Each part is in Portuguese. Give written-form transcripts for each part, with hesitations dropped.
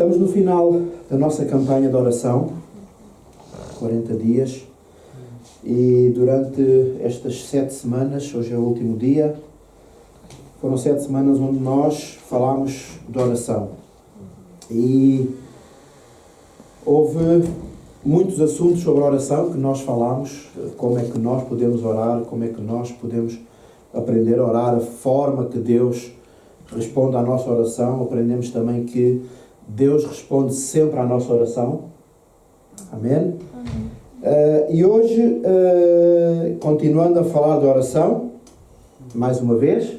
Estamos no final da nossa campanha de oração, 40 dias, e durante estas 7 semanas, hoje é o último dia, foram 7 semanas onde nós falámos de oração. E houve muitos assuntos sobre a oração que nós falámos, como é que nós podemos orar, como é que nós podemos aprender a orar, a forma que Deus responde à nossa oração. Aprendemos também que Deus responde sempre à nossa oração. Amém? E hoje, continuando a falar de oração, mais uma vez,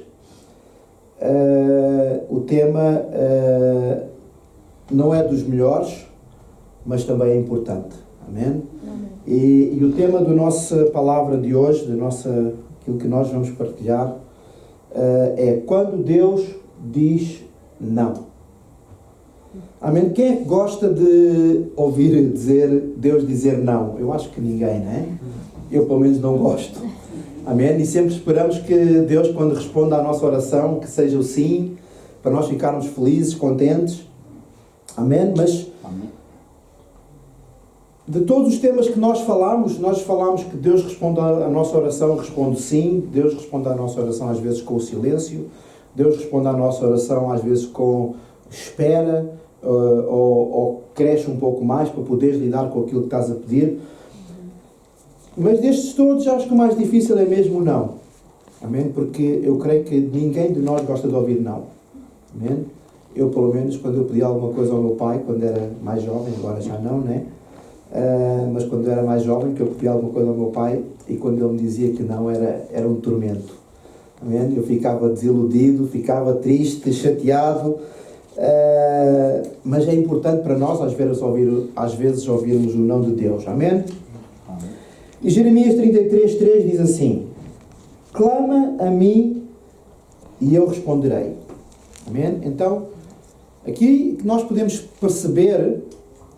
o tema não é dos melhores, mas também é importante. Amém? E o tema da nossa palavra de hoje, aquilo que nós vamos partilhar, é quando Deus diz não. Amém? Quem é que gosta de ouvir Deus dizer não? Eu acho que ninguém, não é? Eu pelo menos não gosto. Amém? E sempre esperamos que Deus, quando responda à nossa oração, que seja o sim, para nós ficarmos felizes, contentes. Amém? Mas de todos os temas que nós falámos que Deus responde à nossa oração, responde sim. Deus responde à nossa oração às vezes com o silêncio. Deus responde à nossa oração às vezes com espera, ou cresce um pouco mais para poderes lidar com aquilo que estás a pedir. Mas destes todos, acho que o mais difícil é mesmo o não. Amém? Porque eu creio que ninguém de nós gosta de ouvir não. Amém? Eu, pelo menos, quando eu pedi alguma coisa ao meu pai, quando era mais jovem, agora já não, né? Mas quando eu era mais jovem, que eu pedi alguma coisa ao meu pai, e quando ele me dizia que não, era um tormento. Amém? Eu ficava desiludido, ficava triste, chateado. Mas é importante para nós, às vezes, ouvirmos o não de Deus. Amém? E Jeremias 33:3 diz assim: clama a mim e eu responderei. Amém? Então, aqui que nós podemos perceber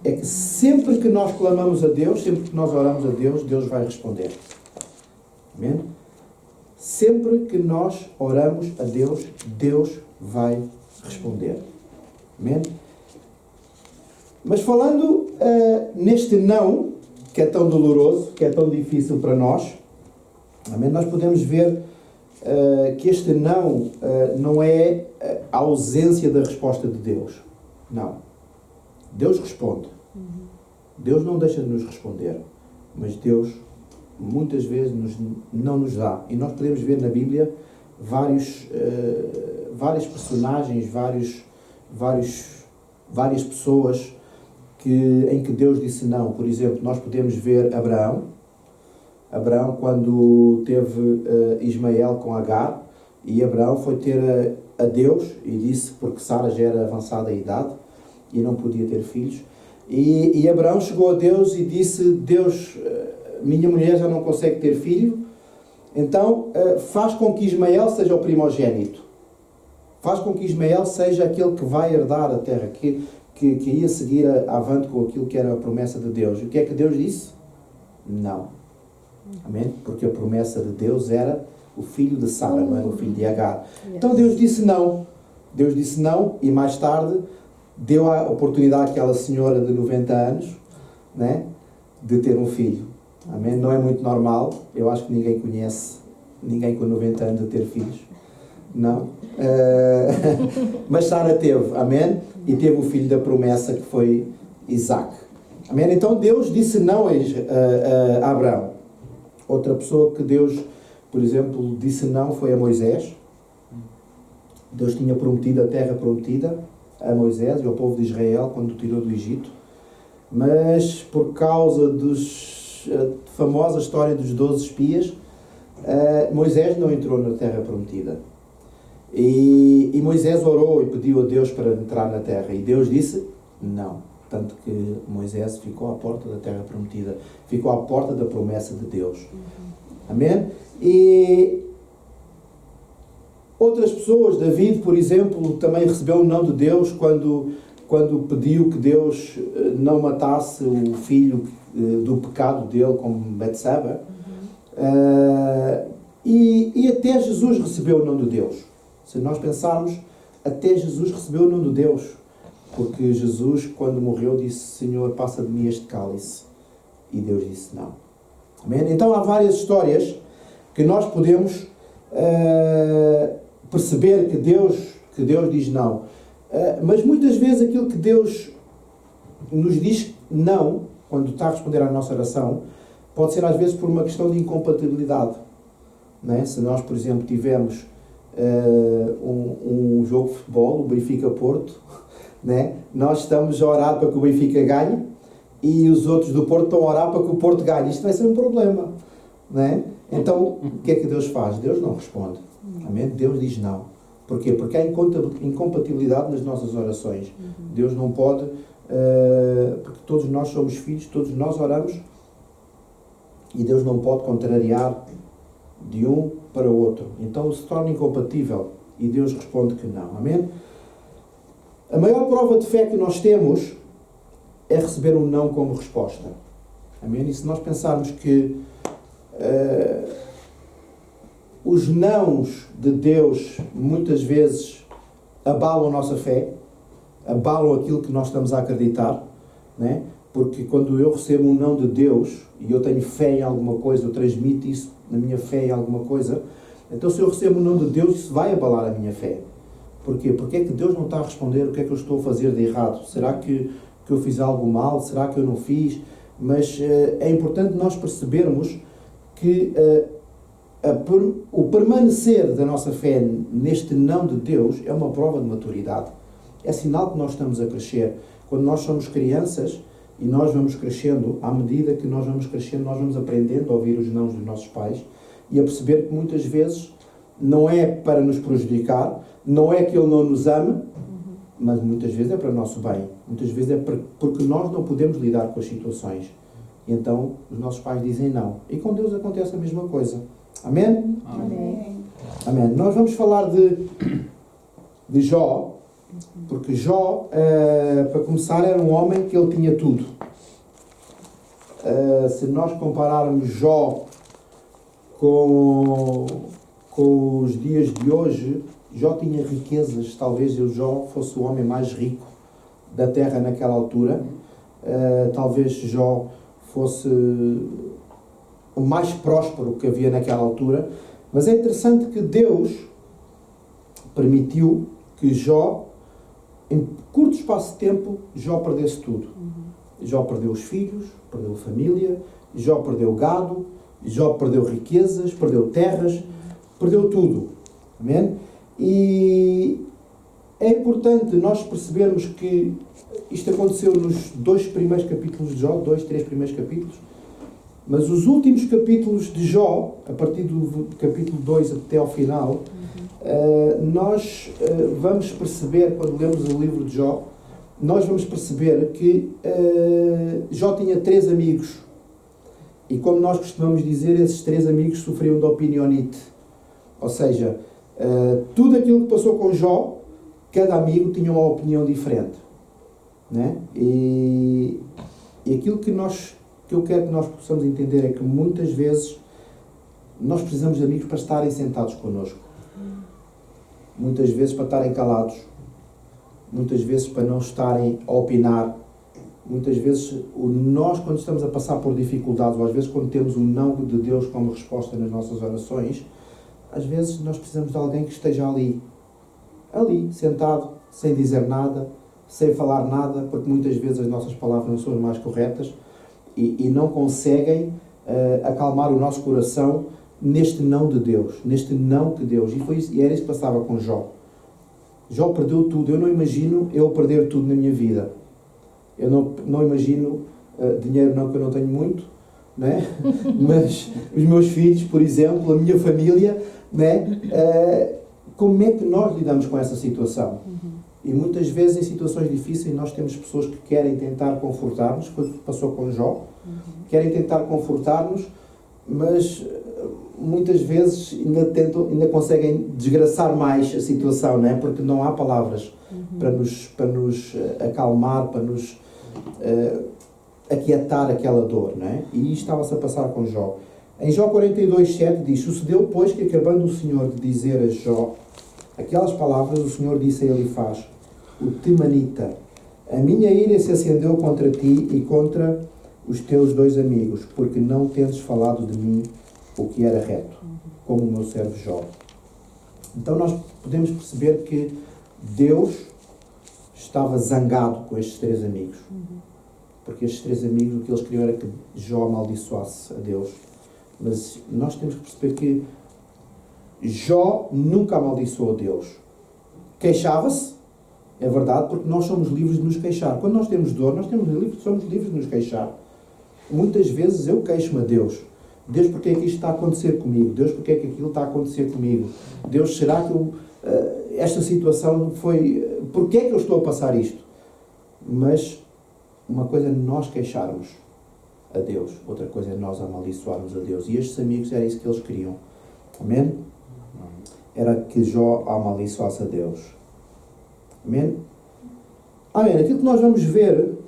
é que sempre que nós clamamos a Deus, sempre que nós oramos a Deus, Deus vai responder. Amém? Sempre que nós oramos a Deus, Deus vai responder. Amém? Mas falando neste não, que é tão doloroso, que é tão difícil para nós, amém? Nós podemos ver que este não não é a ausência da resposta de Deus. Não. Deus responde. Deus não deixa de nos responder, mas Deus muitas vezes não nos dá. E nós podemos ver na Bíblia vários personagens, várias pessoas em que Deus disse não. Por exemplo, nós podemos ver Abraão, quando teve Ismael com Agar, e Abraão foi ter a Deus e disse, porque Sara já era avançada a idade e não podia ter filhos, e Abraão chegou a Deus e disse: Deus, minha mulher já não consegue ter filho, então faz com que Ismael seja o primogênito. Faz com que Ismael seja aquele que vai herdar a terra, que ia seguir avante com aquilo que era a promessa de Deus. E o que é que Deus disse? Não. Amém? Porque a promessa de Deus era o filho de Sara, não era o filho de Agar. Então Deus disse não. Deus disse não, e mais tarde deu a oportunidade àquela senhora de 90 anos, né, de ter um filho. Amém? Não é muito normal. Eu acho que ninguém conhece ninguém com 90 anos a ter filhos. Não. Mas Sara teve. Amém? E teve o filho da promessa, que foi Isaac. Amém? Então Deus disse não a Abraão. Outra pessoa que Deus, por exemplo, disse não foi a Moisés. Deus tinha prometido a terra prometida a Moisés e ao povo de Israel quando o tirou do Egito. Mas por causa da famosa história dos 12 espias, Moisés não entrou na terra prometida. E Moisés orou e pediu a Deus para entrar na terra. E Deus disse não. Tanto que Moisés ficou à porta da terra prometida. Ficou à porta da promessa de Deus. Amém? E outras pessoas, David, por exemplo, também recebeu o não de Deus quando pediu que Deus não matasse o filho do pecado dele, como Betseba. E até Jesus recebeu o não de Deus. Se nós pensarmos, até Jesus recebeu o não de Deus. Porque Jesus, quando morreu, disse: Senhor, passa de mim este cálice. E Deus disse não. Amém? Então há várias histórias que nós podemos perceber que Deus diz não. Mas muitas vezes aquilo que Deus nos diz não, quando está a responder à nossa oração, pode ser às vezes por uma questão de incompatibilidade. Não é? Se nós, por exemplo, tivermos um jogo de futebol, o Benfica-Porto, né? Nós estamos a orar para que o Benfica ganhe e os outros do Porto estão a orar para que o Porto ganhe. Isto vai ser um problema. Né? Então, o que é que Deus faz? Deus não responde. Amém? Deus diz não. Porquê? Porque há incompatibilidade nas nossas orações. Deus não pode, porque todos nós somos filhos, todos nós oramos, e Deus não pode contrariar de um para o outro. Então se torna incompatível e Deus responde que não. Amém? A maior prova de fé que nós temos é receber um não como resposta. Amém? E se nós pensarmos que os nãos de Deus muitas vezes abalam a nossa fé, abalam aquilo que nós estamos a acreditar, né? Porque quando eu recebo um não de Deus e eu tenho fé em alguma coisa, eu transmito isso na minha fé em alguma coisa, então se eu recebo um não de Deus, isso vai abalar a minha fé. Porquê? Porque é que Deus não está a responder o que é que eu estou a fazer de errado? Será que eu fiz algo mal? Será que eu não fiz? Mas é importante nós percebermos que o permanecer da nossa fé neste não de Deus é uma prova de maturidade. É sinal que nós estamos a crescer. Quando nós somos crianças e nós vamos crescendo, à medida que nós vamos crescendo, nós vamos aprendendo a ouvir os nãos dos nossos pais e a perceber que muitas vezes não é para nos prejudicar, não é que Ele não nos ame, mas muitas vezes é para o nosso bem. Muitas vezes é porque nós não podemos lidar com as situações. Então, os nossos pais dizem não. E com Deus acontece a mesma coisa. Amém? Amém. Amém. Nós vamos falar de Jó, porque Jó, para começar, era um homem que ele tinha tudo. Se nós compararmos Jó com os dias de hoje, Jó tinha riquezas. Talvez Jó fosse o homem mais rico da terra naquela altura. Talvez Jó fosse o mais próspero que havia naquela altura. Mas é interessante que Deus permitiu que Jó, em curto espaço de tempo, Jó perdesse tudo. Jó perdeu os filhos, perdeu a família, Jó perdeu gado, Jó perdeu riquezas, perdeu terras, perdeu tudo. Amém? E é importante nós percebermos que isto aconteceu nos 2 primeiros capítulos de Jó, 3 primeiros capítulos, mas os últimos capítulos de Jó, a partir do capítulo 2 até ao final, nós vamos perceber, quando lemos o livro de Jó, nós vamos perceber que Jó tinha 3 amigos. E como nós costumamos dizer, esses 3 amigos sofriam de opinionite. Ou seja, tudo aquilo que passou com Jó, cada amigo tinha uma opinião diferente. Né? E aquilo que eu quero que nós possamos entender é que muitas vezes nós precisamos de amigos para estarem sentados connosco. Muitas vezes para estarem calados. Muitas vezes para não estarem a opinar. Muitas vezes nós, quando estamos a passar por dificuldades, ou às vezes quando temos um não de Deus como resposta nas nossas orações, às vezes nós precisamos de alguém que esteja ali, sentado, sem dizer nada, sem falar nada, porque muitas vezes as nossas palavras não são as mais corretas e não conseguem acalmar o nosso coração neste não de Deus, neste não que Deus. E era isso que passava com Jó. Jó perdeu tudo. Eu não imagino eu perder tudo na minha vida. Eu não imagino dinheiro, não, que eu não tenho muito, né? Mas os meus filhos, por exemplo, a minha família, né? Como é que nós lidamos com essa situação? E muitas vezes em situações difíceis nós temos pessoas que querem tentar confortar-nos, foi o que passou com Jó, querem tentar confortar-nos, mas muitas vezes ainda conseguem desgraçar mais a situação, não é? Porque não há palavras para nos acalmar, para nos aquietar aquela dor, não é? E isto estava-se a passar com Jó. Em Jó 42:7 diz: sucedeu, pois, que acabando o Senhor de dizer a Jó aquelas palavras, o Senhor disse a Elifaz, o temanita, A minha ira se acendeu contra ti e contra os teus 2 amigos, porque não tendes falado de mim o que era reto, como o meu servo Jó. Então nós podemos perceber que Deus estava zangado com estes 3 amigos. Porque estes 3 amigos, o que eles queriam era que Jó amaldiçoasse a Deus. Mas nós temos que perceber que Jó nunca amaldiçoou a Deus. Queixava-se, é verdade, porque nós somos livres de nos queixar. Quando nós temos dor, somos livres de nos queixar. Muitas vezes eu queixo-me a Deus. Deus, porque é que isto está a acontecer comigo? Deus, porque é que aquilo está a acontecer comigo? Deus, será que esta situação foi... Porquê é que eu estou a passar isto? Mas uma coisa é nós queixarmos a Deus, outra coisa é nós amaldiçoarmos a Deus. E estes amigos era isso que eles queriam. Amém? Era que Jó amaldiçoasse a Deus. Amém? Amém. Aquilo que nós vamos ver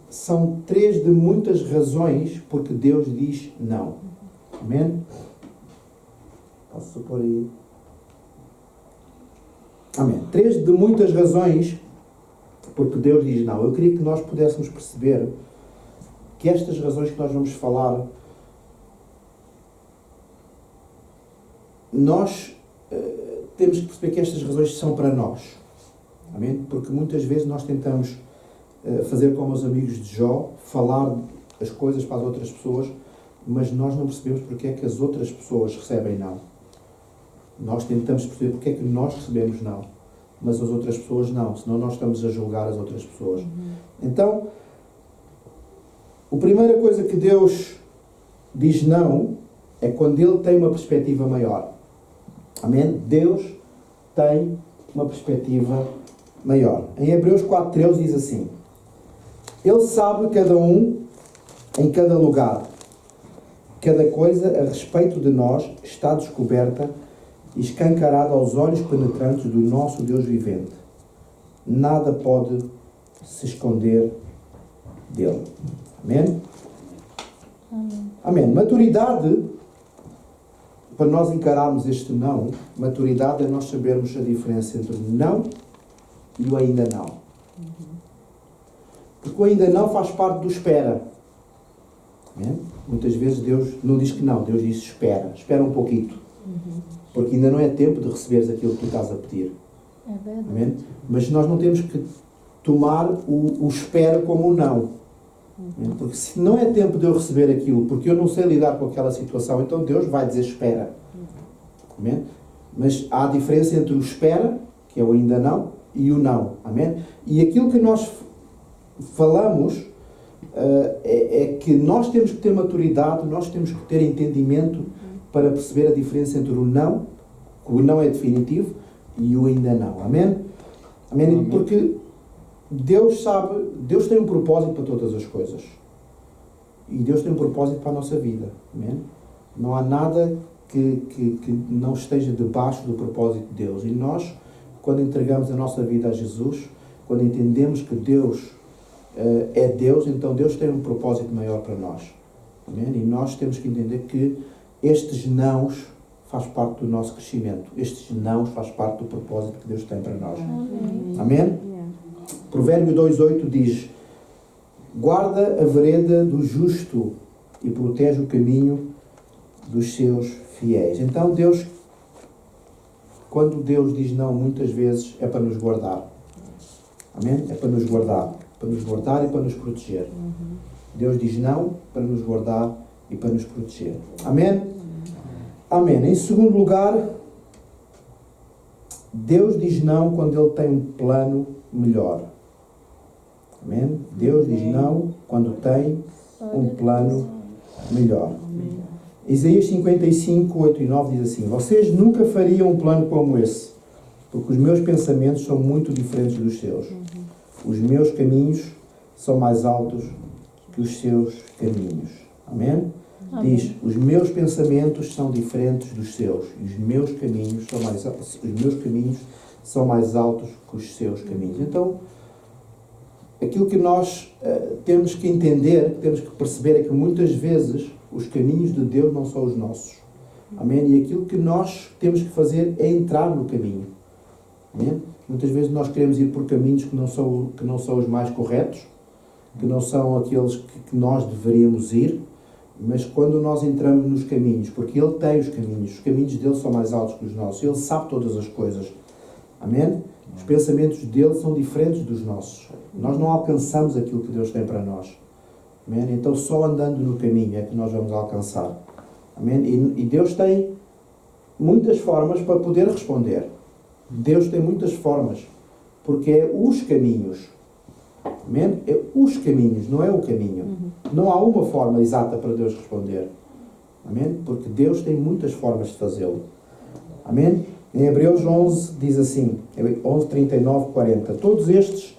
são 3 de muitas razões porque Deus diz não. Amém? Posso pôr aí? Amém. 3 de muitas razões porque Deus diz não. Eu queria que nós pudéssemos perceber que estas razões que nós vamos falar, nós temos que perceber que estas razões são para nós. Amém? Porque muitas vezes nós tentamos fazer como os amigos de Jó, falar as coisas para as outras pessoas, mas nós não percebemos porque é que as outras pessoas recebem não. Nós tentamos perceber porque é que nós recebemos não, mas as outras pessoas não, senão nós estamos a julgar as outras pessoas. Então, a primeira coisa que Deus diz não é quando Ele tem uma perspectiva maior. Amém? Deus tem uma perspectiva maior. Em Hebreus 4:13 diz assim: Ele sabe cada um em cada lugar. Cada coisa a respeito de nós está descoberta e escancarada aos olhos penetrantes do nosso Deus vivente. Nada pode se esconder dele. Amém? Amém. Maturidade, para nós encararmos este não, maturidade é nós sabermos a diferença entre o não e o ainda não. Porque o ainda não faz parte do espera. Amém? Muitas vezes Deus não diz que não, Deus diz espera. Espera um pouquinho. Porque ainda não é tempo de receberes aquilo que tu estás a pedir. É verdade. Amém? Mas nós não temos que tomar o espera como um não. Porque se não é tempo de eu receber aquilo, porque eu não sei lidar com aquela situação, então Deus vai dizer espera. Amém? Mas há a diferença entre o espera, que é o ainda não, e o não. Amém? E aquilo que nós falamos é que nós temos que ter maturidade, nós temos que ter entendimento para perceber a diferença entre o não, que o não é definitivo, e o ainda não. Amém? Amém? Amém. Porque Deus sabe, Deus tem um propósito para todas as coisas. E Deus tem um propósito para a nossa vida. Amém? Não há nada que não esteja debaixo do propósito de Deus. E nós, quando entregamos a nossa vida a Jesus, quando entendemos que Deus é Deus, então Deus tem um propósito maior para nós. Amém? E nós temos que entender que estes nãos faz parte do nosso crescimento. Estes nãos faz parte do propósito que Deus tem para nós. Amém? Provérbio 2:8 diz: guarda a vereda do justo e protege o caminho dos seus fiéis. Então Deus, quando Deus diz não, muitas vezes é para nos guardar. Amém? É para nos guardar. Para nos guardar e para nos proteger. Deus diz não para nos guardar e para nos proteger. Amém? Amém. Em segundo lugar, Deus diz não quando Ele tem um plano melhor. Amém? Deus diz não quando tem um plano melhor. Isaías 55, 8 e 9 diz assim: vocês nunca fariam um plano como esse, porque os meus pensamentos são muito diferentes dos seus. Os meus caminhos são mais altos que os seus caminhos. Amém? Diz: os meus pensamentos são diferentes dos seus, e os meus caminhos são mais altos que os seus caminhos. Então, aquilo que nós temos que entender, temos que perceber é que muitas vezes os caminhos de Deus não são os nossos. Amém? E aquilo que nós temos que fazer é entrar no caminho. Amém? Muitas vezes nós queremos ir por caminhos que não são os mais corretos, que não são aqueles que nós deveríamos ir, mas quando nós entramos nos caminhos, porque Ele tem os caminhos dele são mais altos que os nossos, Ele sabe todas as coisas. Amém? Os pensamentos dele são diferentes dos nossos. Nós não alcançamos aquilo que Deus tem para nós. Amém? Então só andando no caminho é que nós vamos alcançar. Amém? E Deus tem muitas formas para poder responder. Deus tem muitas formas, porque é os caminhos. Amém? É os caminhos, não é o caminho. Não há uma forma exata para Deus responder. Amém? Porque Deus tem muitas formas de fazê-lo. Amém? Em Hebreus 11 diz assim, 11, 39, 40. Todos estes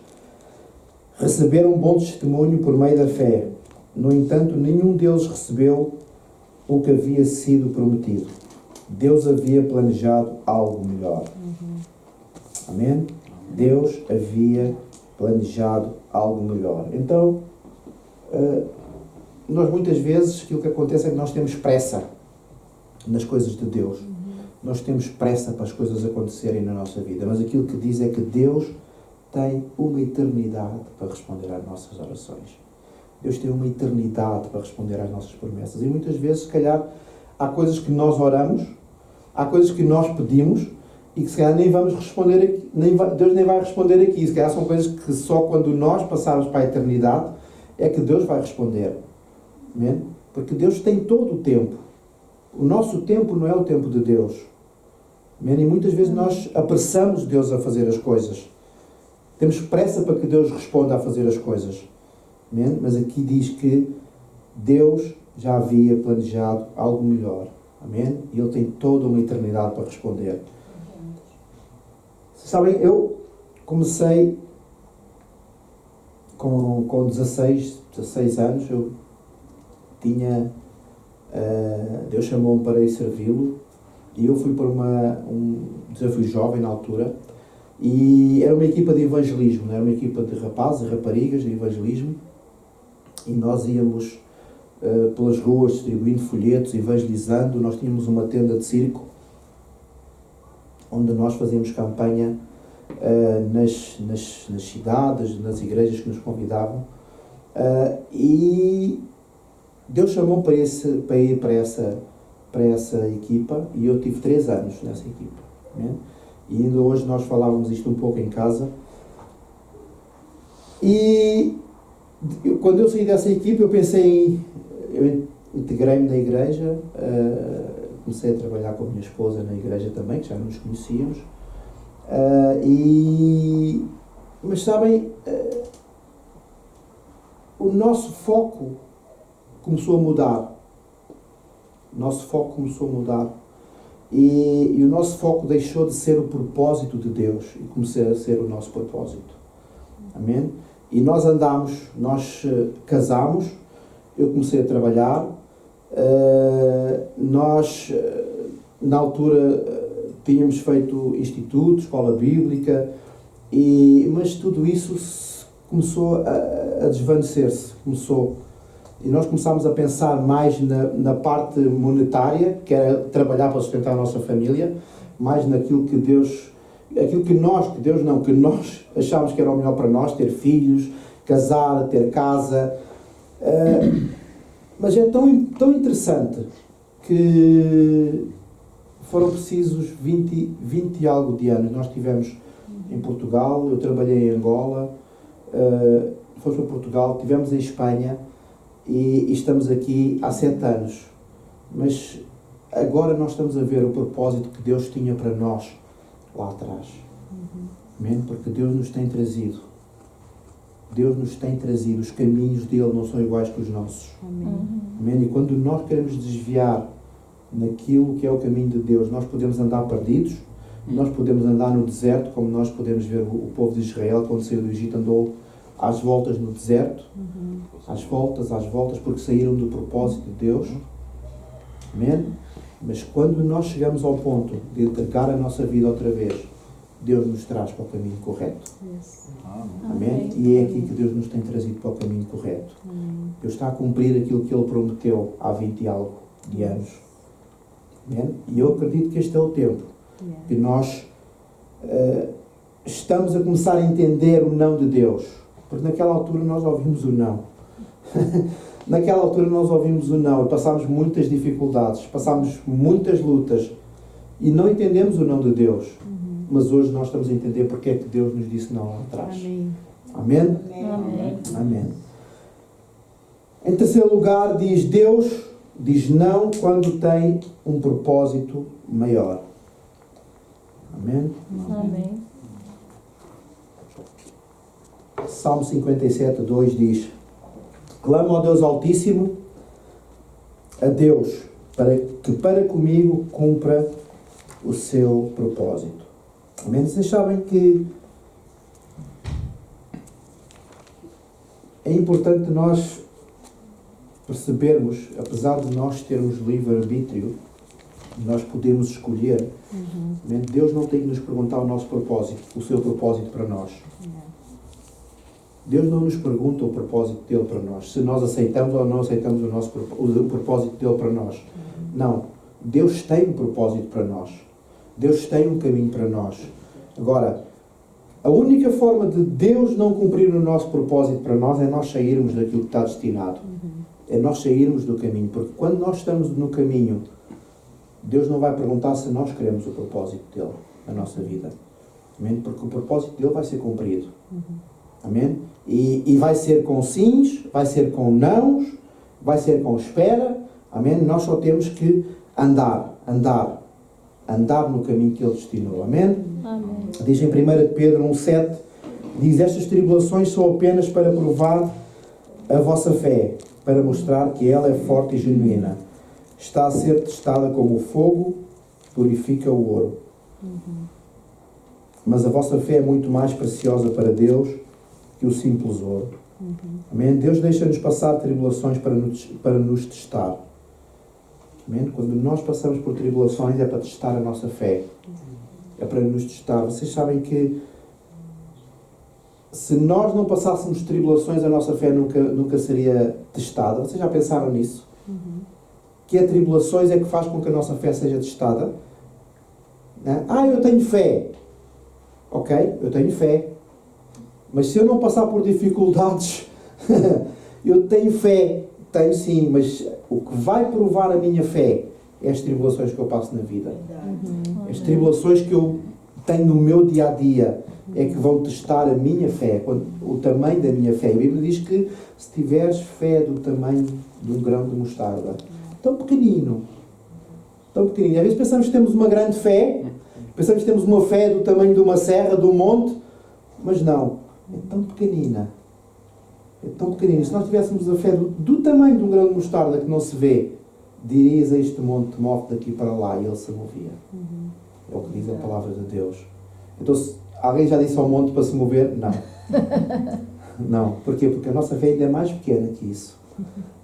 receberam um bom testemunho por meio da fé. No entanto, nenhum deles recebeu o que havia sido prometido. Deus havia planejado algo melhor. Amém? Deus havia planejado algo melhor. Então, nós muitas vezes, aquilo que acontece é que nós temos pressa nas coisas de Deus. Nós temos pressa para as coisas acontecerem na nossa vida. Mas aquilo que diz é que Deus tem uma eternidade para responder às nossas orações. Deus tem uma eternidade para responder às nossas promessas. E muitas vezes, se calhar, há coisas que nós oramos, há coisas que nós pedimos e que se calhar nem vamos responder aqui, Deus nem vai responder aqui. Se calhar são coisas que só quando nós passarmos para a eternidade é que Deus vai responder. Amém? Porque Deus tem todo o tempo. O nosso tempo não é o tempo de Deus. Amém? E muitas vezes nós apressamos Deus a fazer as coisas. Temos pressa para que Deus responda a fazer as coisas. Amém? Mas aqui diz que Deus já havia planejado algo melhor. Amém? E Ele tem toda uma eternidade para responder. Sabem, eu comecei com 16 anos. Eu tinha... Deus chamou-me para ir servi-lo. E eu fui para um desafio jovem na altura. E era uma equipa de evangelismo. Era uma equipa de rapazes e raparigas de evangelismo. E nós íamos pelas ruas distribuindo folhetos, evangelizando. Nós tínhamos uma tenda de circo onde nós fazíamos campanha nas cidades, nas igrejas que nos convidavam. E Deus chamou para ir para essa equipa, e eu tive 3 anos nessa equipa. Né? E ainda hoje nós falávamos isto um pouco em casa. E quando eu saí dessa equipa, eu integrei-me na igreja, comecei a trabalhar com a minha esposa na igreja também, que já não nos conhecíamos. Mas sabem, o nosso foco começou a mudar. O nosso foco começou a mudar. E o nosso foco deixou de ser o propósito de Deus e começou a ser o nosso propósito. Amém? E nós casámos, eu comecei a trabalhar, nós, na altura, tínhamos feito instituto, escola bíblica, mas tudo isso começou a desvanecer-se, e nós começámos a pensar mais na parte monetária, que era trabalhar para sustentar a nossa família, mais naquilo que nós achávamos que era o melhor para nós, ter filhos, casar, ter casa. Mas é tão interessante que foram precisos 20 e algo de anos. Nós estivemos em Portugal, eu trabalhei em Angola, fomos para Portugal, estivemos em Espanha e estamos aqui há 7 anos. Mas agora nós estamos a ver o propósito que Deus tinha para nós lá atrás. Amém? Porque Deus nos tem trazido. Deus nos tem trazido. Os caminhos dele não são iguais que os nossos. Amém? E quando nós queremos desviar naquilo que é o caminho de Deus, nós podemos andar perdidos, nós podemos andar no deserto, como nós podemos ver o povo de Israel, quando saiu do Egito, andou às voltas no deserto, às voltas, porque saíram do propósito de Deus. Amém? Mas quando nós chegamos ao ponto de entregar a nossa vida outra vez, Deus nos traz para o caminho correto. Amém? E é aqui que Deus nos tem trazido para o caminho correto. Deus está a cumprir aquilo que Ele prometeu há 20 e algo de anos. Amém? E eu acredito que este é o tempo que nós estamos a começar a entender o não de Deus. Porque naquela altura nós ouvimos o não. Naquela altura nós ouvimos o não. Passámos muitas dificuldades, passámos muitas lutas e não entendemos o não de Deus. Mas hoje nós estamos a entender porque é que Deus nos disse não lá atrás. Amém. Amém? Amém. Amém. Em terceiro lugar, Deus diz não quando tem um propósito maior. Amém? Amém. Salmo 57, 2 diz: clamo ao Deus Altíssimo, a Deus, para que para comigo cumpra o seu propósito. Amém? Vocês sabem que é importante nós percebermos, apesar de nós termos livre-arbítrio, nós podemos escolher. Amém? Deus não tem que nos perguntar o nosso propósito, o seu propósito para nós. Deus não nos pergunta o propósito dele para nós, se nós aceitamos ou não aceitamos o propósito dele para nós. Não. Deus tem um propósito para nós. Deus tem um caminho para nós. Agora, a única forma de Deus não cumprir o nosso propósito para nós é nós sairmos daquilo que está destinado. É nós sairmos do caminho. Porque quando nós estamos no caminho, Deus não vai perguntar se nós queremos o propósito dele na nossa vida. Amém? Porque o propósito dele vai ser cumprido. Amém? E vai ser com sims, vai ser com nãos, vai ser com espera. Amém? Nós só temos que andar no caminho que ele destinou. Amém? Amém. Diz em 1 Pedro 1,7, diz: estas tribulações são apenas para provar a vossa fé, para mostrar que ela é forte e genuína. Está a ser testada como o fogo purifica o ouro. Mas a vossa fé é muito mais preciosa para Deus que o simples ouro. Amém? Deus deixa-nos passar tribulações para nos testar. Amém? Quando nós passamos por tribulações é para testar a nossa fé. É para nos testar. Vocês sabem que se nós não passássemos tribulações, a nossa fé nunca seria testada. Vocês já pensaram nisso? Que a tribulações é que faz com que a nossa fé seja testada? Eu tenho fé. Ok, eu tenho fé. Mas se eu não passar por dificuldades, eu tenho fé. Tenho sim, mas o que vai provar a minha fé é as tribulações que eu passo na vida. As tribulações que eu tenho no meu dia-a-dia é que vão testar a minha fé, o tamanho da minha fé. A Bíblia diz que se tiveres fé do tamanho de um grão de mostarda, tão pequenino. Às vezes pensamos que temos uma grande fé, pensamos que temos uma fé do tamanho de uma serra, de um monte, mas não. É tão pequenina. É tão pequenina. Se nós tivéssemos a fé do tamanho de um grão de mostarda que não se vê, dirias a este monte, move daqui para lá, e ele se movia. É o que diz a palavra de Deus. Então, se alguém já disse ao monte para se mover? Não. Não. Porquê? Porque a nossa fé ainda é mais pequena que isso.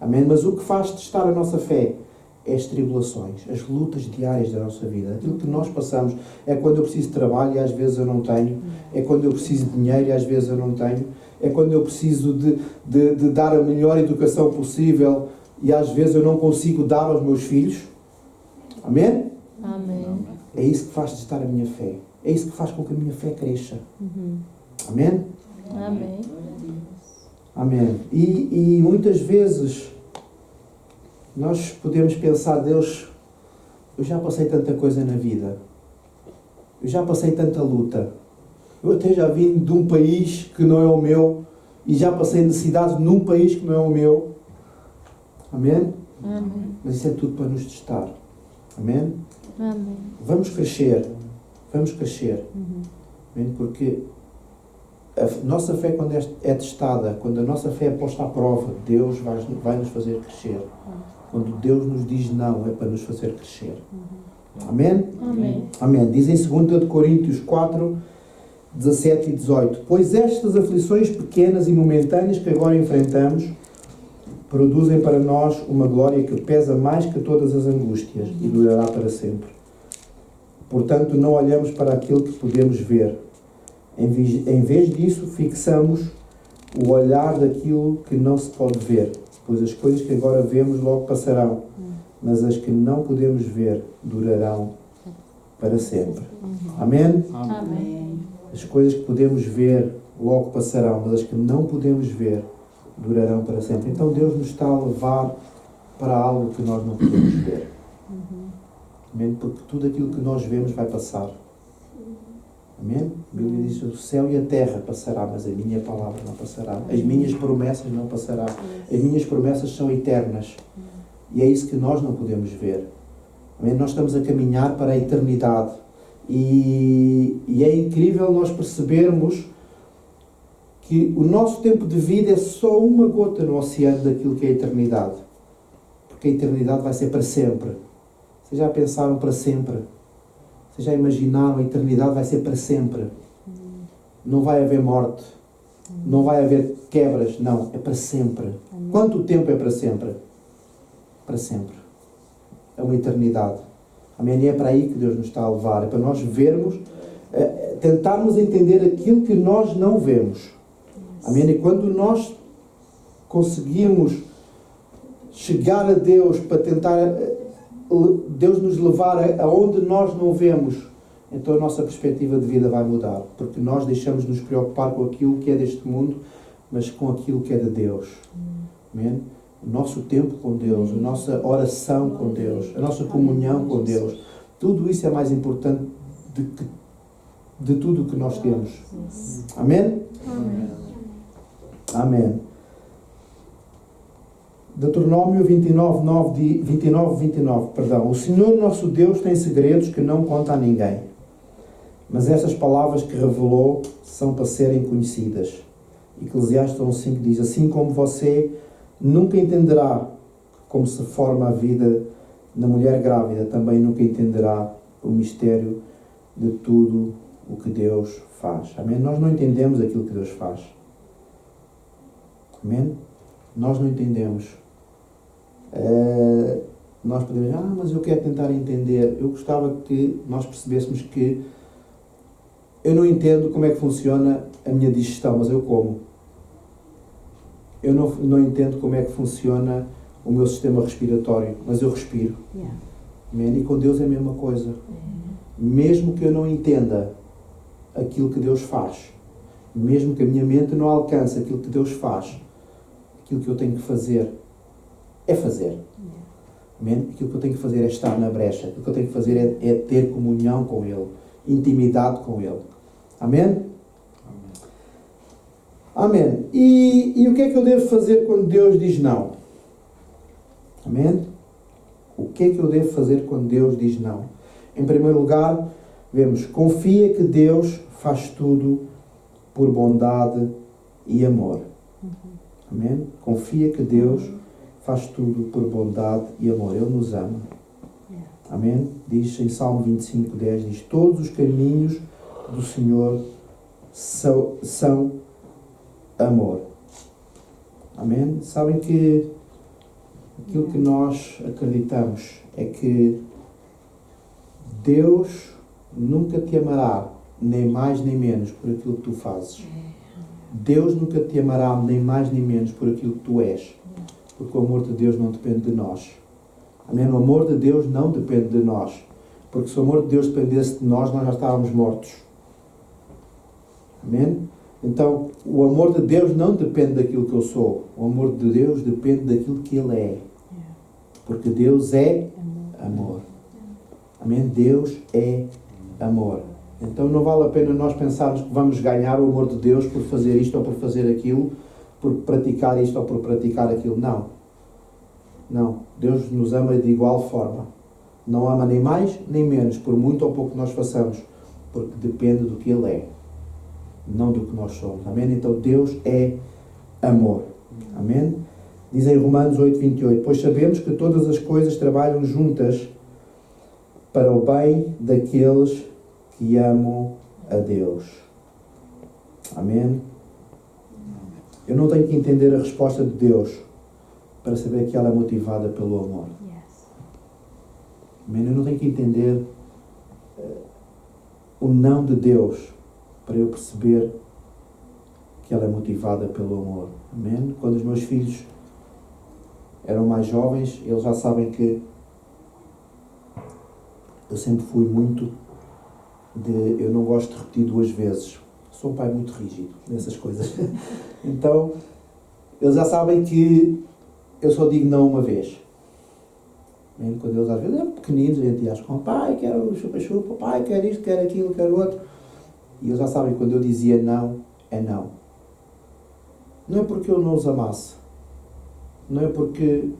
Amém? Mas o que faz testar a nossa fé é as tribulações, as lutas diárias da nossa vida. Aquilo que nós passamos é quando eu preciso de trabalho e às vezes eu não tenho. É quando eu preciso de dinheiro e às vezes eu não tenho. É quando eu preciso de dar a melhor educação possível e às vezes eu não consigo dar aos meus filhos. Amém? Amém. É isso que faz testar a minha fé. É isso que faz com que a minha fé cresça. Amém? Amém. Amém. E muitas vezes nós podemos pensar: Deus, eu já passei tanta coisa na vida. Eu já passei tanta luta. Eu até já vim de um país que não é o meu e já passei necessidades num país que não é o meu. Amém? Amém. Mas isso é tudo para nos testar. Amém? Amém. Vamos crescer. Vamos crescer. Amém? Porque a nossa fé, quando é testada, quando a nossa fé é posta à prova, Deus vai nos fazer crescer. Quando Deus nos diz não, é para nos fazer crescer. Amém? Amém. Amém. Diz em 2 Coríntios 4, 17 e 18: pois estas aflições pequenas e momentâneas que agora enfrentamos produzem para nós uma glória que pesa mais que todas as angústias e durará para sempre. Portanto, não olhamos para aquilo que podemos ver. Em vez disso, fixamos o olhar daquilo que não se pode ver, pois as coisas que agora vemos logo passarão, mas as que não podemos ver durarão para sempre. Amém? Amém. As coisas que podemos ver logo passarão, mas as que não podemos ver durarão para sempre. Então Deus nos está a levar para algo que nós não podemos ver. Amém? Porque tudo aquilo que nós vemos vai passar. Amém? A Bíblia diz que o céu e a terra passará, mas a minha palavra não passará. As minhas promessas não passarão. As minhas promessas são eternas. E é isso que nós não podemos ver. Amém? Nós estamos a caminhar para a eternidade. E é incrível nós percebermos que o nosso tempo de vida é só uma gota no oceano daquilo que é a eternidade. Porque a eternidade vai ser para sempre. Vocês já pensaram para sempre? Vocês já imaginaram? A eternidade vai ser para sempre. Não vai haver morte. Não vai haver quebras. Não, é para sempre. Quanto tempo é para sempre? Para sempre. É uma eternidade. Amém? E é para aí que Deus nos está a levar. É para nós vermos, tentarmos entender aquilo que nós não vemos. Amém? E quando nós conseguimos chegar a Deus para tentar Deus nos levar aonde nós não vemos, então a nossa perspectiva de vida vai mudar. Porque nós deixamos de nos preocupar com aquilo que é deste mundo, mas com aquilo que é de Deus. Amém? O nosso tempo com Deus, a nossa oração com Deus, a nossa comunhão com Deus, tudo isso é mais importante de tudo o que nós temos. Amém? Amém. Amém. Deuteronômio 29, perdão. O Senhor nosso Deus tem segredos que não conta a ninguém, mas essas palavras que revelou são para serem conhecidas. Eclesiastes 1:5 diz: assim como você nunca entenderá como se forma a vida na mulher grávida, também nunca entenderá o mistério de tudo o que Deus faz. Amém? Nós não entendemos aquilo que Deus faz. Amém? Nós não entendemos. Nós podemos dizer, mas eu quero tentar entender. Eu gostava que nós percebêssemos que eu não entendo como é que funciona a minha digestão, mas eu como. Eu não entendo como é que funciona o meu sistema respiratório, mas eu respiro. Amém? E com Deus é a mesma coisa. Mesmo que eu não entenda aquilo que Deus faz, mesmo que a minha mente não alcance aquilo que Deus faz, aquilo que eu tenho que fazer é fazer. Amém? Aquilo que eu tenho que fazer é estar na brecha. Aquilo que eu tenho que fazer é ter comunhão com Ele, intimidade com Ele. Amém? Amém. E o que é que eu devo fazer quando Deus diz não? Amém? O que é que eu devo fazer quando Deus diz não? Em primeiro lugar, vemos, confia que Deus faz tudo por bondade e amor. Amém? Confia que Deus faz tudo por bondade e amor. Ele nos ama. Amém? Diz em Salmo 25:10, diz, todos os caminhos do Senhor são amor. Amém? Sabem que aquilo que nós acreditamos é que Deus nunca te amará, nem mais nem menos, por aquilo que tu fazes. Deus nunca te amará, nem mais nem menos, por aquilo que tu és. Porque o amor de Deus não depende de nós. Amém? O amor de Deus não depende de nós. Porque se o amor de Deus dependesse de nós, nós já estávamos mortos. Amém? Então, o amor de Deus não depende daquilo que eu sou. O amor de Deus depende daquilo que Ele é. Porque Deus é amor. Amém? Deus é amor. Então não vale a pena nós pensarmos que vamos ganhar o amor de Deus por fazer isto ou por fazer aquilo, por praticar isto ou por praticar aquilo. Não. Não. Deus nos ama de igual forma. Não ama nem mais nem menos, por muito ou pouco que nós façamos. Porque depende do que Ele é. Não do que nós somos. Amém? Então Deus é amor. Amém? Diz em Romanos 8:28, pois sabemos que todas as coisas trabalham juntas para o bem daqueles que amam a Deus. Amém? Eu não tenho que entender a resposta de Deus para saber que ela é motivada pelo amor. Amém? Eu não tenho que entender o não de Deus para eu perceber que ela é motivada pelo amor. Amém? Quando os meus filhos eram mais jovens, eles já sabem que eu sempre fui muito eu não gosto de repetir 2 vezes. Sou um pai muito rígido nessas coisas. Então, eles já sabem que eu só digo não uma vez. Quando eles às vezes pequeninos, a gente acha com pai, quero chupa-chupa, pai, quero isto, quero aquilo, quero outro. E eles já sabem que quando eu dizia não, é não. Não é porque eu não os amasse. Não é porque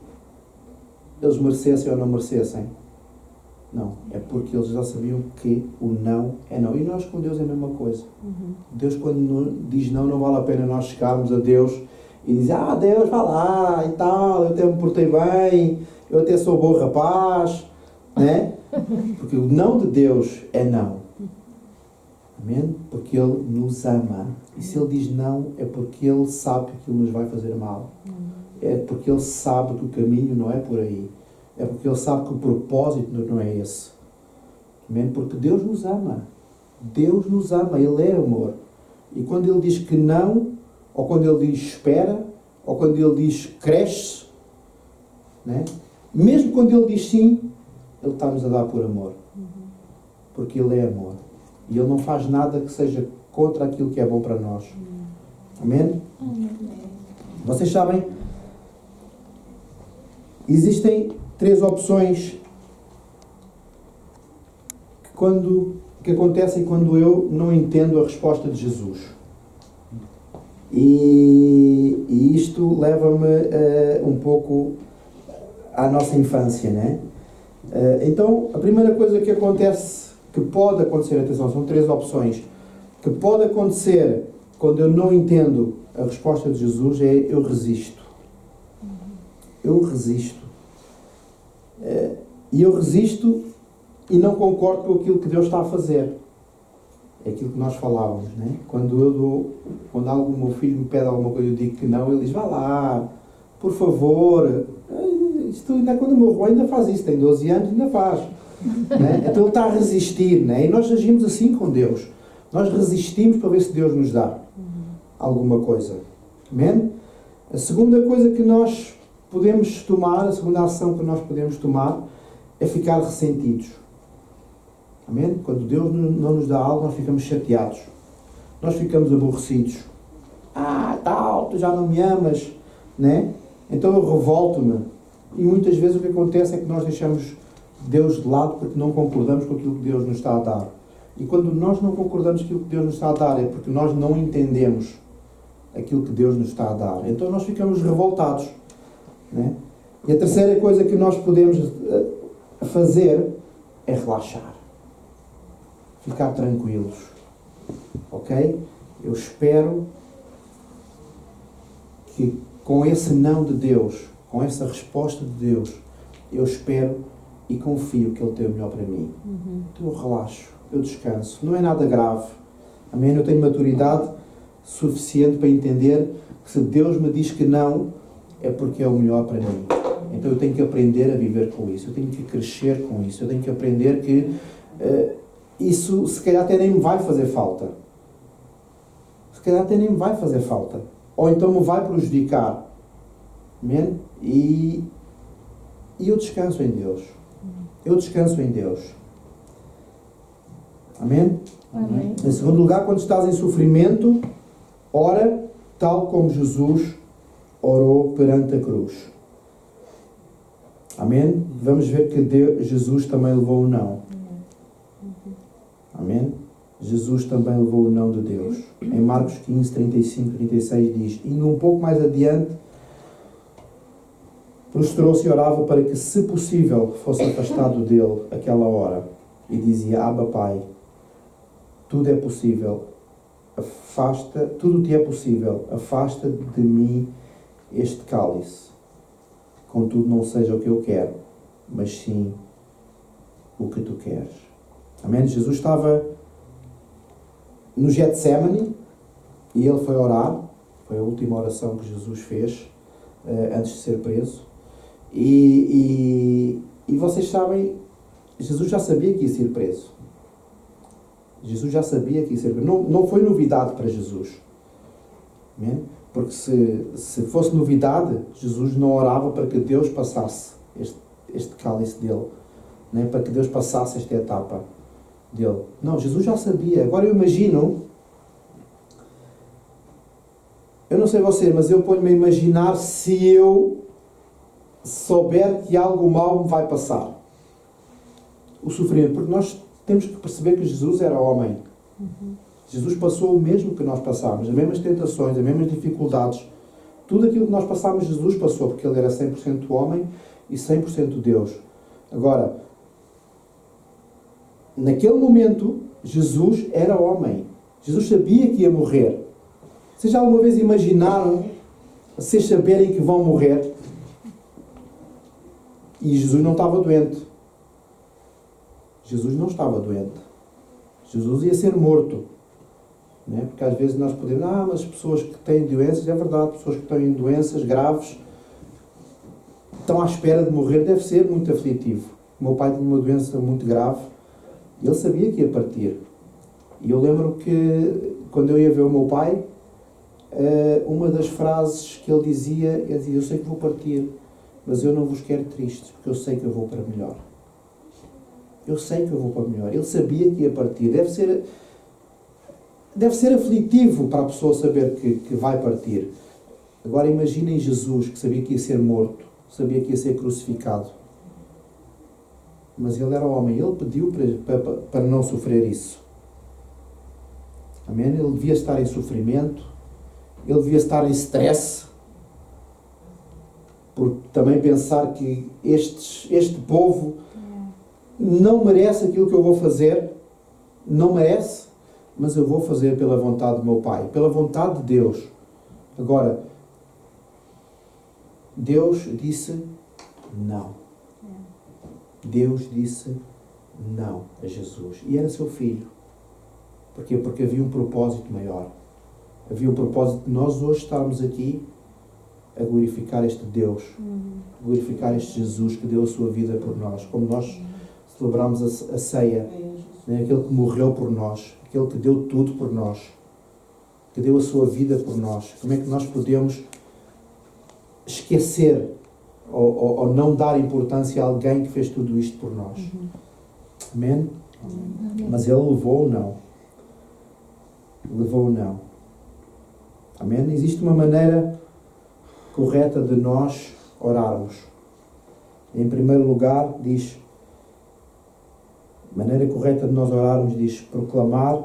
eles merecessem ou não merecessem. Não. É porque eles já sabiam que o não é não. E nós com Deus é a mesma coisa. Deus, quando diz não, não vale a pena nós chegarmos a Deus e dizer, Deus, vá lá e tal, eu até me portei bem, eu até sou bom rapaz, né? Porque o não de Deus é não. Amém? Porque Ele nos ama. E se Ele diz não, é porque Ele sabe que aquilo nos vai fazer mal. É porque Ele sabe que o caminho não é por aí. É porque Ele sabe que o propósito não é esse. Amém? Porque Deus nos ama. Deus nos ama. Ele é amor. E quando Ele diz que não, ou quando Ele diz espera, ou quando Ele diz cresce, né? Mesmo quando Ele diz sim, Ele está-nos a dar por amor. Porque Ele é amor. E Ele não faz nada que seja contra aquilo que é bom para nós. Amém? Vocês sabem, existem 3 opções que acontecem quando eu não entendo a resposta de Jesus. E isto leva-me um pouco à nossa infância, né? Então, a primeira coisa que acontece, que pode acontecer, atenção, são 3 opções, que pode acontecer quando eu não entendo a resposta de Jesus é eu resisto. Eu resisto. E eu resisto e não concordo com aquilo que Deus está a fazer. É aquilo que nós falávamos, né? Quando algum meu filho me pede alguma coisa, eu digo que não, ele diz, vá lá, por favor. Isto ainda, quando o meu avô ainda faz isso, tem 12 anos, ainda faz. Né? Então ele está a resistir, né? E nós agimos assim com Deus. Nós resistimos para ver se Deus nos dá alguma coisa. Amém? A segunda coisa que nós podemos tomar, a segunda ação que nós podemos tomar é ficar ressentidos. Amém? Quando Deus não nos dá algo, nós ficamos chateados. Nós ficamos aborrecidos. Tal, tu já não me amas, né? Então eu revolto-me. E muitas vezes o que acontece é que nós deixamos Deus de lado porque não concordamos com aquilo que Deus nos está a dar. E quando nós não concordamos com aquilo que Deus nos está a dar é porque nós não entendemos aquilo que Deus nos está a dar. Então nós ficamos revoltados, né? E a terceira coisa que nós podemos fazer é relaxar. Ficar tranquilos. Ok? Eu espero que com esse não de Deus, com essa resposta de Deus, eu espero e confio que Ele tem o melhor para mim. Então eu relaxo, eu descanso. Não é nada grave. Amém? Eu tenho maturidade suficiente para entender que se Deus me diz que não, é porque é o melhor para mim. Então eu tenho que aprender a viver com isso. Eu tenho que crescer com isso. Eu tenho que aprender que isso se calhar até nem me vai fazer falta. Se calhar até nem me vai fazer falta. Ou então me vai prejudicar. Amém? E eu descanso em Deus. Eu descanso em Deus. Amém? Amém. Em segundo lugar, quando estás em sofrimento, ora tal como Jesus orou perante a cruz. Amém? Vamos ver que Jesus também levou o não. Amém? Jesus também levou o não de Deus. Em Marcos 15, 35, 36 diz, indo um pouco mais adiante, prostrou-se e orava para que, se possível, fosse afastado dele aquela hora. E dizia, Abba, Pai, tudo é possível, tudo te é possível, afasta de mim este cálice. Contudo, não seja o que eu quero, mas sim o que tu queres. Amém? Jesus estava no Getsémani e ele foi orar. Foi a última oração que Jesus fez antes de ser preso. E vocês sabem, Jesus já sabia que ia ser preso. Jesus já sabia que ia ser preso. Não foi novidade para Jesus. Amém? Porque se fosse novidade, Jesus não orava para que Deus passasse este cálice dele, né? Para que Deus passasse esta etapa. dele. Não, Jesus já sabia. Agora eu imagino, eu não sei você, mas eu ponho-me a imaginar se eu souber que algo mau me vai passar. O sofrimento, porque nós temos que perceber que Jesus era homem. Jesus passou o mesmo que nós passámos, as mesmas tentações, as mesmas dificuldades. Tudo aquilo que nós passámos, Jesus passou, porque ele era 100% homem e 100% Deus. Agora, naquele momento, Jesus era homem. Jesus sabia que ia morrer. Vocês já alguma vez imaginaram vocês saberem que vão morrer? E Jesus não estava doente. Jesus não estava doente. Jesus ia ser morto. Né? Porque às vezes nós podemos... mas as pessoas que têm doenças... É verdade, pessoas que têm doenças graves estão à espera de morrer. Deve ser muito aflitivo. O meu pai tinha uma doença muito grave. Ele sabia que ia partir. E eu lembro que quando eu ia ver o meu pai, uma das frases que ele dizia, eu sei que vou partir, mas eu não vos quero tristes, porque eu sei que eu vou para melhor. Eu sei que eu vou para melhor. Ele sabia que ia partir. Deve ser aflitivo para a pessoa saber que vai partir. Agora imaginem Jesus, que sabia que ia ser morto, sabia que ia ser crucificado. Mas ele era homem, ele pediu para não sofrer isso. Amém? Ele devia estar em sofrimento, ele devia estar em stress, por também pensar que este povo não merece aquilo que eu vou fazer, não merece, mas eu vou fazer pela vontade do meu Pai, pela vontade de Deus. Agora, Deus disse não. Deus disse não a Jesus. E era seu filho. Porquê? Porque havia um propósito maior. Havia um propósito de nós hoje estarmos aqui a glorificar este Deus. Glorificar este Jesus que deu a sua vida por nós. Como nós celebramos a ceia. Né? Aquele que morreu por nós. Aquele que deu tudo por nós. Que deu a sua vida por nós. Como é que nós podemos esquecer ou não dar importância a alguém que fez tudo isto por nós? Amém? Mas ele levou o não. Levou o não. Amém? Existe uma maneira correta de nós orarmos. Em primeiro lugar, diz, a maneira correta de nós orarmos diz proclamar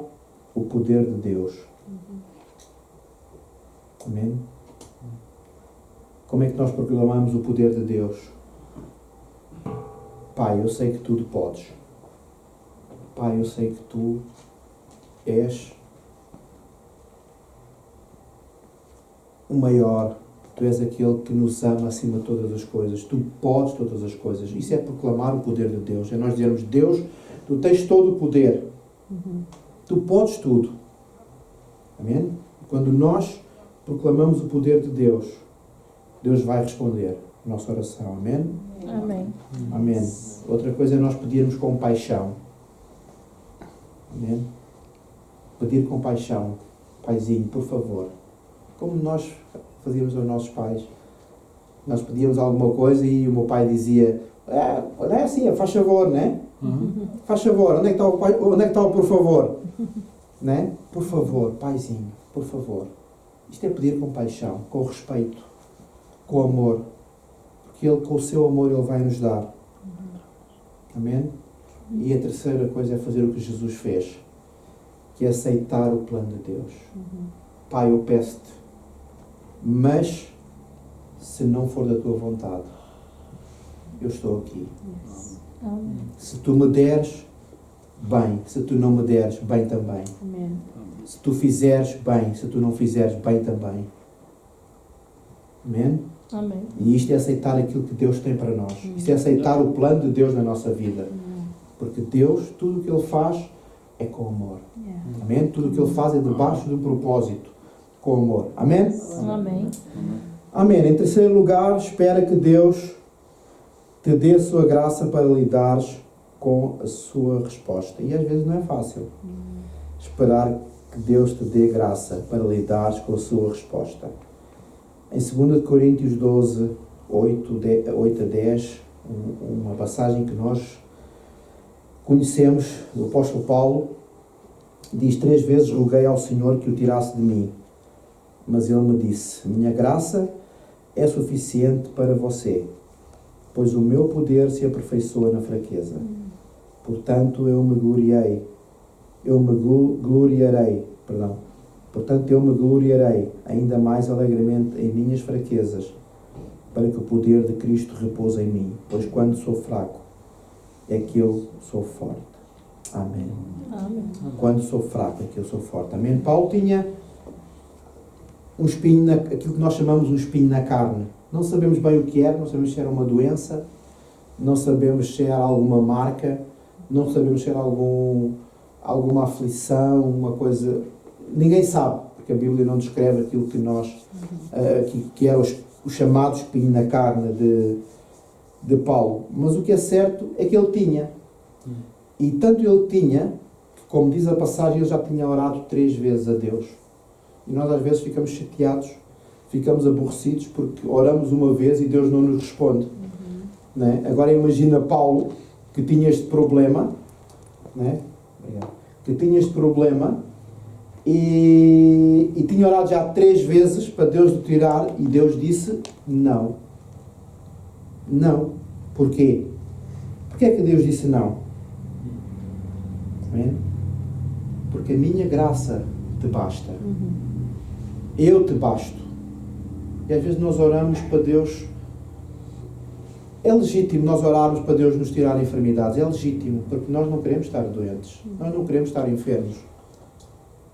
o poder de Deus. Amém? Como é que nós proclamamos o poder de Deus? Pai, eu sei que tudo podes. Pai, eu sei que tu és o maior. Tu és aquele que nos ama acima de todas as coisas. Tu podes todas as coisas. Isso é proclamar o poder de Deus. É nós dizermos, Deus, tu tens todo o poder. Tu podes tudo. Amém? Quando nós proclamamos o poder de Deus, Deus vai responder a nossa oração. Amém? Amém. Amém. Outra coisa é nós pedirmos com paixão. Amém? Pedir com paixão. Paizinho, por favor. Como nós fazíamos aos nossos pais. Nós pedíamos alguma coisa e o meu pai dizia, não é assim, faz favor, né? Faz favor, onde é que está o por favor? Né? Por favor, paizinho, por favor. Isto é pedir com paixão, com respeito, com amor. Porque Ele, com o seu amor, Ele vai nos dar. Amém? E a terceira coisa é fazer o que Jesus fez, que é aceitar o plano de Deus. Pai, eu peço-te, mas se não for da tua vontade, eu estou aqui. Amém. Se tu me deres, bem. Se tu não me deres, bem também. Amém. Se tu fizeres, bem. Se tu não fizeres, bem também. Amém? Amém. E isto é aceitar aquilo que Deus tem para nós. Isto é aceitar o plano de Deus na nossa vida. Porque Deus, tudo o que Ele faz é com amor. Amém? Tudo o que Ele faz é debaixo de um propósito. Com amor. Amém? Amém. Amém. Em terceiro lugar, espera que Deus te dê a sua graça para lidares com a sua resposta. E às vezes não é fácil. Esperar que Deus te dê graça para lidares com a sua resposta. Em 2 Coríntios 12, 8 a 10, uma passagem que nós conhecemos, o apóstolo Paulo diz 3 vezes: roguei ao Senhor que o tirasse de mim. Mas ele me disse: minha graça é suficiente para você, pois o meu poder se aperfeiçoa na fraqueza. Portanto, eu me gloriarei ainda mais alegremente em minhas fraquezas, para que o poder de Cristo repouse em mim, pois quando sou fraco é que eu sou forte. Amém. Amém. Quando sou fraco é que eu sou forte. Amém. Paulo tinha um espinho, aquilo que nós chamamos um espinho na carne. Não sabemos bem o que era, não sabemos se era uma doença, não sabemos se era alguma marca, não sabemos se era alguma aflição, uma coisa... Ninguém sabe, porque a Bíblia não descreve aquilo que nós... que era o chamado espinho na carne de Paulo. Mas o que é certo é que ele tinha. E tanto ele tinha, que como diz a passagem, ele já tinha orado 3 vezes a Deus. E nós às vezes ficamos chateados, ficamos aborrecidos porque oramos uma vez e Deus não nos responde. Não é? Agora imagina Paulo, que tinha este problema, não é? Que tinha este problema e tinha orado já 3 vezes para Deus o tirar, e Deus disse não. Não. Porquê? Porquê é que Deus disse não? Amém? Porque a minha graça te basta. Eu te basto. E às vezes nós oramos para Deus. É legítimo nós orarmos para Deus nos tirar enfermidades. É legítimo, porque nós não queremos estar doentes. Nós não queremos estar enfermos.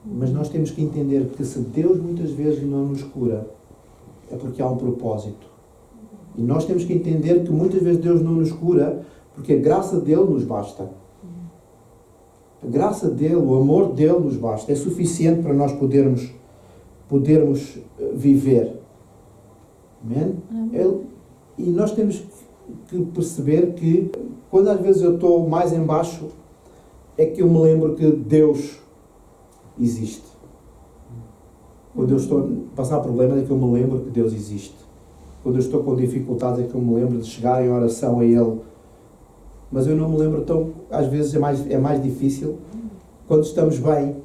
Mas nós temos que entender que se Deus muitas vezes não nos cura, é porque há um propósito. E nós temos que entender que muitas vezes Deus não nos cura porque a graça dele nos basta. A graça dele, o amor dele nos basta. É suficiente para nós podermos viver. Amém? E nós temos que perceber que quando às vezes eu estou mais em baixo, é que eu me lembro que Deus existe. Quando eu estou a passar problemas, é que eu me lembro que Deus existe. Quando eu estou com dificuldades, é que eu me lembro de chegar em oração a Ele. Mas eu não me lembro tão... Às vezes é mais difícil quando estamos bem.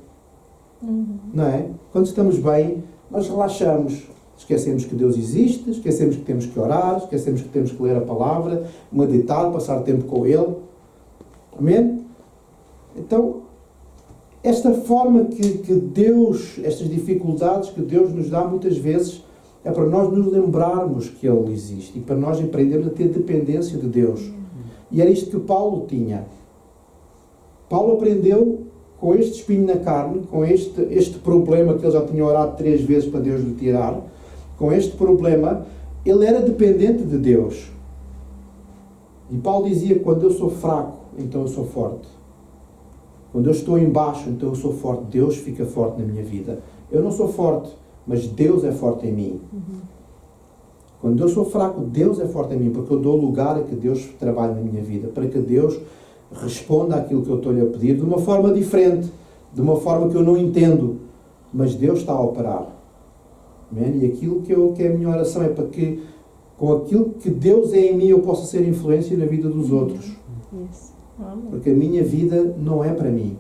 Não é? Quando estamos bem, nós relaxamos. Esquecemos que Deus existe, esquecemos que temos que orar, esquecemos que temos que ler a palavra, meditar, passar tempo com Ele. Amém? Então, esta forma que Deus, estas dificuldades que Deus nos dá muitas vezes, é para nós nos lembrarmos que Ele existe e para nós aprendermos a ter dependência de Deus. E era isto que Paulo tinha. Paulo aprendeu com este espinho na carne, com este problema que ele já tinha orado 3 vezes para Deus lhe tirar, com este problema, ele era dependente de Deus. E Paulo dizia: quando eu sou fraco, então eu sou forte. Quando eu estou em baixo, então eu sou forte. Deus fica forte na minha vida. Eu não sou forte, mas Deus é forte em mim. Quando eu sou fraco, Deus é forte em mim, porque eu dou lugar a que Deus trabalhe na minha vida, para que Deus responda àquilo que eu estou-lhe a pedir de uma forma diferente, de uma forma que eu não entendo, mas Deus está a operar. Amém? E aquilo que é a minha oração é para que, com aquilo que Deus é em mim, eu possa ser influência na vida dos outros. Porque a minha vida não é para mim.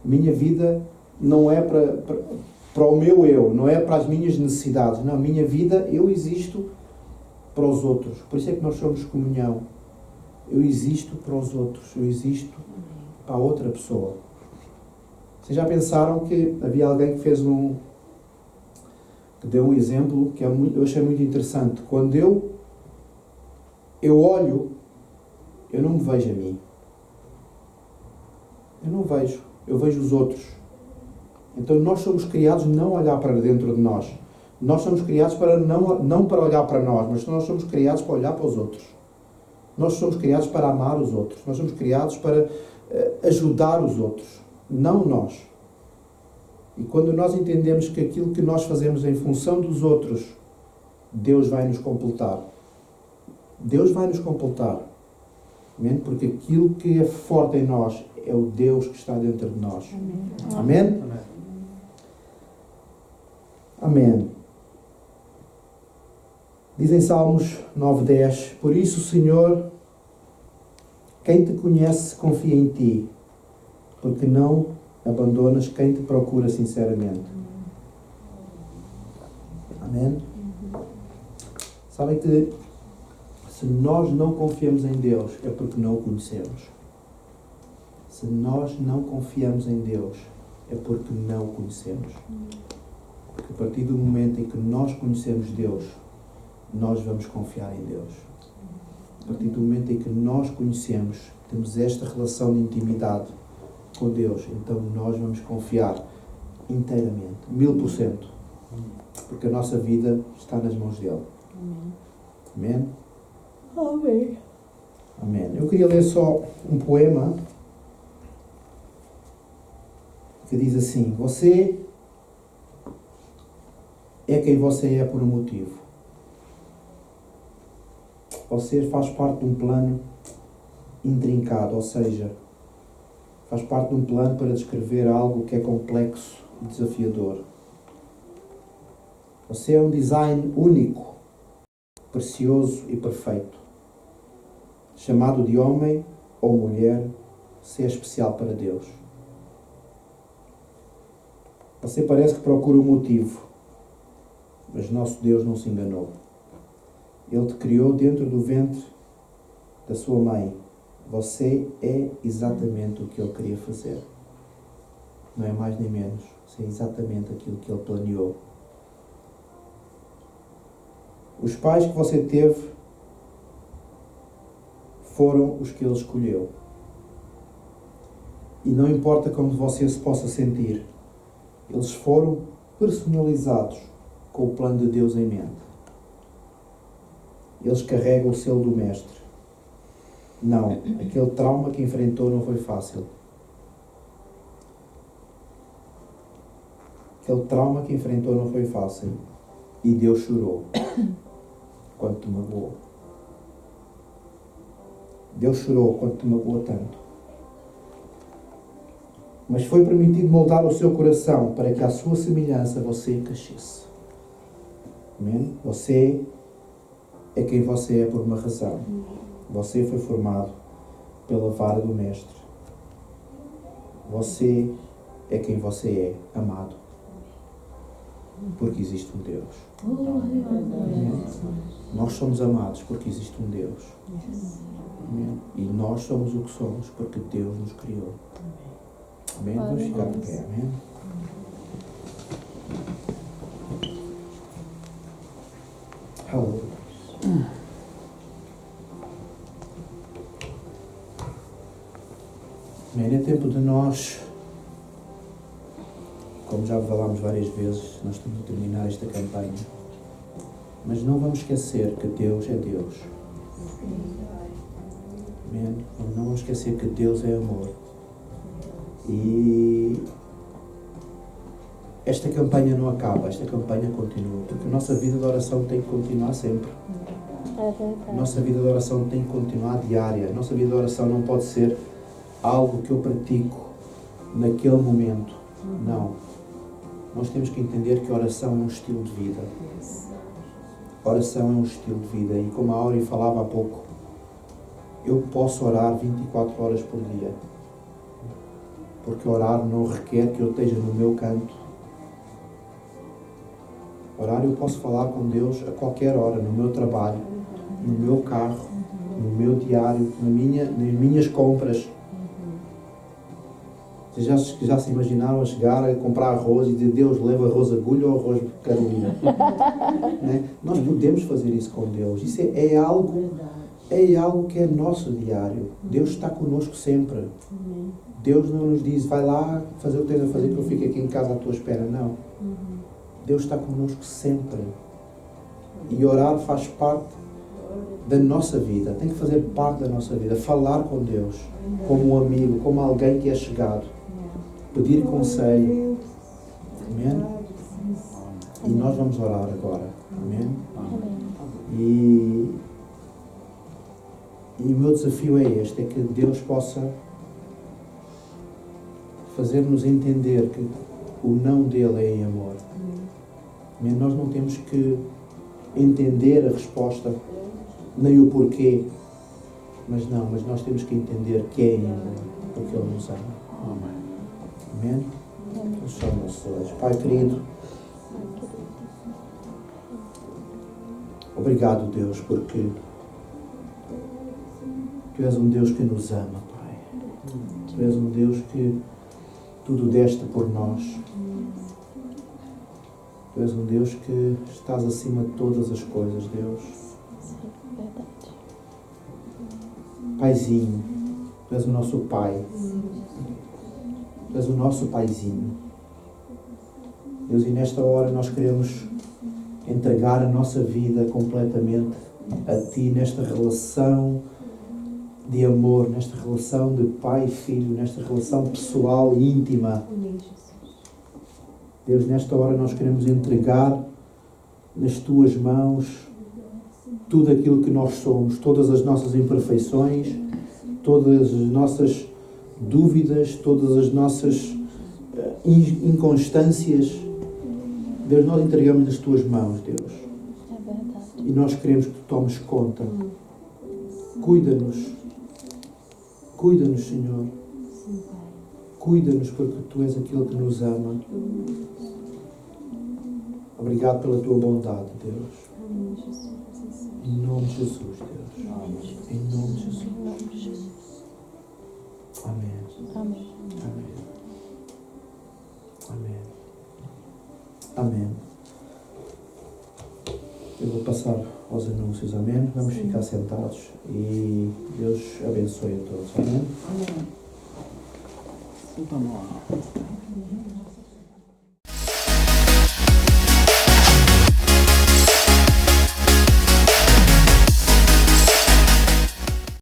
A minha vida não é para o meu eu, não é para as minhas necessidades. Não, a minha vida, eu existo para os outros. Por isso é que nós somos comunhão. Eu existo para os outros. Eu existo para a outra pessoa. Vocês já pensaram que havia alguém que fez que deu um exemplo que eu achei muito interessante. Quando eu olho, eu não me vejo a mim. Eu não vejo. Eu vejo os outros. Então nós somos criados não a olhar para dentro de nós. Nós somos criados para não para olhar para nós, mas nós somos criados para olhar para os outros. Nós somos criados para amar os outros. Nós somos criados para ajudar os outros. Não nós. E quando nós entendemos que aquilo que nós fazemos em função dos outros, Deus vai nos completar. Deus vai nos completar. Amém? Porque aquilo que é forte em nós é o Deus que está dentro de nós. Amém? Amém? Amém. Diz em Salmos 9:10: por isso, Senhor, Quem te conhece confia em ti, porque não abandonas quem te procura sinceramente. Amém? Sabem que se nós não confiamos em Deus é porque não o conhecemos. Se nós não confiamos em Deus é porque não o conhecemos. Porque a partir do momento em que nós conhecemos Deus, nós vamos confiar em Deus. A partir do momento em que nós conhecemos, temos esta relação de intimidade com Deus, então nós vamos confiar inteiramente, 1000%. Porque a nossa vida está nas mãos dele. Amém? Amém. Amém. Eu queria ler só um poema que diz assim: você é quem você é por um motivo. Você faz parte de um plano intrincado, ou seja, faz parte de um plano para descrever algo que é complexo e desafiador. Você é um design único, precioso e perfeito. Chamado de homem ou mulher, você é especial para Deus. Você parece que procura um motivo, mas nosso Deus não se enganou. Ele te criou dentro do ventre da sua mãe. Você é exatamente o que Ele queria fazer. Não é mais nem menos. Você é exatamente aquilo que Ele planeou. Os pais que você teve foram os que Ele escolheu. E não importa como você se possa sentir, eles foram personalizados com o plano de Deus em mente. Eles carregam o selo do Mestre. Não, aquele trauma que enfrentou não foi fácil. Aquele trauma que enfrentou não foi fácil. E Deus chorou quando te magoou. Deus chorou quando te magoou tanto. Mas foi permitido moldar o seu coração para que à sua semelhança você crescesse. Amém? Você é quem você é por uma razão. Você foi formado pela vara do Mestre. Você é quem você é, amado. Porque existe um Deus. Amém? Nós somos amados porque existe um Deus. Amém? E nós somos o que somos porque Deus nos criou. Amém? Vamos ficar de pé. Amém? Aleluia. Amém? É tempo de nós, como já falámos várias vezes, nós temos de terminar esta campanha. Mas não vamos esquecer que Deus é Deus. Amém? Não vamos esquecer que Deus é amor. E esta campanha não acaba, esta campanha continua. Porque a nossa vida de oração tem que continuar sempre. A nossa vida de oração tem que continuar diária. A nossa vida de oração não pode ser algo que eu pratico naquele momento. Não. Nós temos que entender que a oração é um estilo de vida. A oração é um estilo de vida. E como a Áurea falava há pouco, eu posso orar 24 horas por dia. Porque orar não requer que eu esteja no meu canto. Orar eu posso falar com Deus a qualquer hora, no meu trabalho, no meu carro, no meu diário, nas minhas compras. Vocês já se imaginaram a chegar a comprar arroz e dizer: Deus, leva arroz agulha ou arroz Carolina? Né? Nós podemos fazer isso com Deus. Isso é algo que é nosso diário. Deus está connosco sempre. Deus não nos diz: vai lá fazer o que tens a fazer que eu fico aqui em casa à tua espera. Não. Deus está connosco sempre. E orar faz parte da nossa vida. Tem que fazer parte da nossa vida. Falar com Deus como um amigo, como alguém que é chegado. Pedir conselho. Amém? E nós vamos orar agora. Amém? E o meu desafio é este, é que Deus possa fazer-nos entender que o não dele é em amor. Amém? Nós não temos que entender a resposta, nem o porquê, Mas nós temos que entender que é ainda porque Ele nos ama. Amém? Vamos só nossos olhos. Pai querido, obrigado, Deus, porque Tu és um Deus que nos ama, Pai. Tu és um Deus que tudo deste por nós. Tu és um Deus que estás acima de todas as coisas, Deus. Paizinho, Tu és o nosso Pai. Tu és o nosso Paizinho. Deus, e nesta hora nós queremos entregar a nossa vida completamente a Ti, nesta relação de amor, nesta relação de pai e filho, nesta relação pessoal e íntima. Deus, nesta hora nós queremos entregar nas Tuas mãos tudo aquilo que nós somos, todas as nossas imperfeições, todas as nossas dúvidas, todas as nossas inconstâncias. Deus, nós entregamos nas Tuas mãos, Deus. E nós queremos que Tu tomes conta. Cuida-nos. Cuida-nos, Senhor. Cuida-nos porque Tu és aquele que nos ama. Obrigado pela Tua bondade, Deus. Em nome de Jesus, Deus. Em nome de Jesus. Amém. Amém. Amém. Amém. Eu vou passar aos anúncios, amém? Vamos ficar sentados e Deus abençoe a todos, amém? Amém. Vamos lá.